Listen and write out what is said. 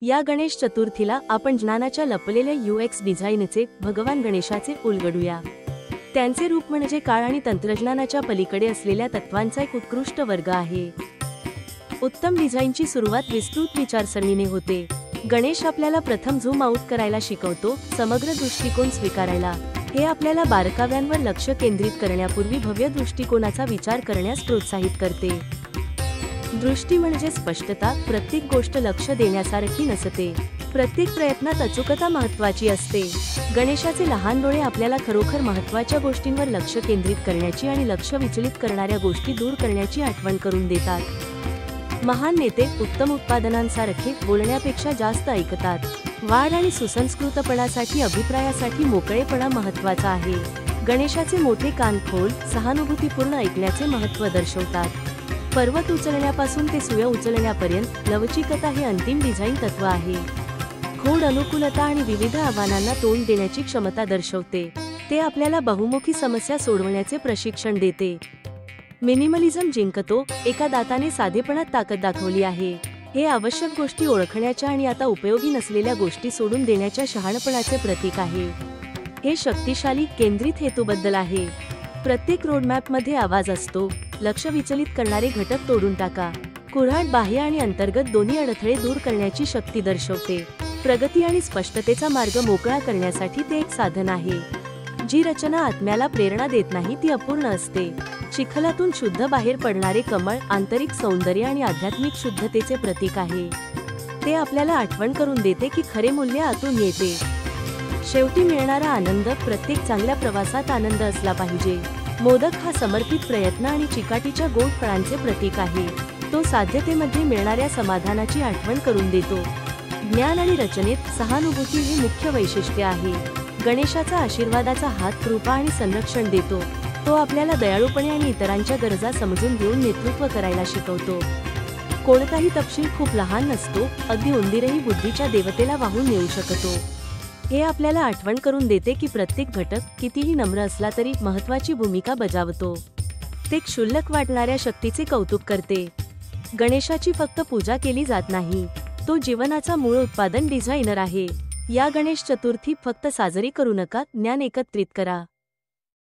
या गणेश चतुर्थीला आपण ज्ञानाच्या लपलेल्या UX डिझाईनचे भगवान गणेशाचे उलगडूया। त्यांचे रूप म्हणजे काळ आणि तंत्रज्ञानाच्या पलीकडे असलेल्या तत्वांचा एक उत्कृष्ट वर्ग आहे। उत्तम डिझाईनची सुरुवात विस्तृत विचारसरणीने होते। गणेश आपल्याला प्रथम झूम आउट करायला शिकवतो, समग्र दृष्टिकोन स्वीकारायला। हे आपल्याला बारकाव्यांवर लक्ष केंद्रित करण्यापूर्वी भव्य दृष्टिकोनाचा विचार करण्यास प्रोत्साहित करते। दृष्टी म्हणजे स्पष्टता, प्रत्येक गोष्ट लक्ष देण्यासारखी नसते, प्रत्येक प्रयत्नात अचूकता महत्त्वाची असते। गणेशाचे लहान डोळे आपल्याला खरोखर महत्त्वाच्या गोष्टींवर लक्ष केंद्रित करण्याची आणि लक्ष विचलित करणाऱ्या गोष्टी दूर करण्याची आठवण करून देतात। महान नेते उत्तम उत्पादनांसारखे बोलण्यापेक्षा जास्त ऐकतात। वाढ आणि सुसंस्कृतपणासाठी अभिप्रायासाठी मोकळेपणा महत्त्वाचा आहे। गणेशाचे मोठे कान खोल, सहानुभूतीपूर्ण ऐकण्याचे महत्त्व दर्शवतात। पर्वत उचलण्यापासून ते सुया उचलण्यापर्यंत लवचिकता हे अंतिम डिझाईन तत्व आहे। खोड अनुकूलता आणि विविध आव्हानांना तोंड देण्याची क्षमता दर्शवते। ते आपल्याला बहुमुखी समस्या सोडवण्याचे प्रशिक्षण देते। मिनिमलिझम जिंकतो, एका दाताने साधेपणात ताकद दाखवली आहे। हे आवश्यक गोष्टी ओळखण्याच्या आणि आता उपयोगी नसलेल्या गोष्टी सोडून देण्याच्या शहाणपणाचे प्रतीक आहे। हे शक्तिशाली, केंद्रित हेतूबद्दल आहे। प्रत्येक रोडमॅपमध्ये आवाज असतो, लक्ष विचलित करणारे घटक तोडून टाका। कुऱ्हाड बाह्य आणि अंतर्गत दोन्ही अडथळे दूर करण्याची शक्ती दर्शवते। प्रगती आणि स्पष्टतेचा मार्ग मोकळा करण्यासाठी ते एक साधन आहे। जी रचना आत्म्याला प्रेरणा देत नाही ती अपूर्ण असते। चिखलातून शुद्ध बाहेर पडणारे कमळ आंतरिक सौंदर्य आणि आध्यात्मिक शुद्धतेचे प्रतीक आहे। ते आपल्याला आठवण करून देते की खरे मूल्य आतून येते। शेवटी मिळणारा आनंद, प्रत्येक चांगल्या प्रवासात आनंद असला पाहिजे। मोदक हा समर्पित प्रयत्न आणि चिकाटीच्या गोड फळांचे प्रतीक आहे। तो साध्यतेमध्ये मिळणाऱ्या समाधानाची आठवण करून देतो। ज्ञान आणि रचनेत सहानुभूती हे मुख्य वैशिष्ट्य आहे। गणेशाचा आशीर्वादाचा हात कृपा आणि संरक्षण देतो। तो आपल्याला दयाळूपणे आणि इतरांच्या गरजा समजून घेऊन नेतृत्व करायला शिकवतो। कोणताही तपशील खूप लहान नसतो, अगदी उंदीरही बुद्धीच्या देवतेला वाहून नेऊ शकतो। हे आपल्याला आठवण करून देते की प्रत्येक घटक कितीही नम्र असला तरी महत्त्वाची भूमिका बजावतो। ते क्षुल्लक वाटणाऱ्या शक्तीचे कौतुक करते। गणेशाची फक्त पूजा केली जात नाही, तो जीवनाचा मूळ उत्पादन डिझायनर आहे। या गणेश चतुर्थी फक्त साजरी करू नका, ज्ञान एकत्रित करा।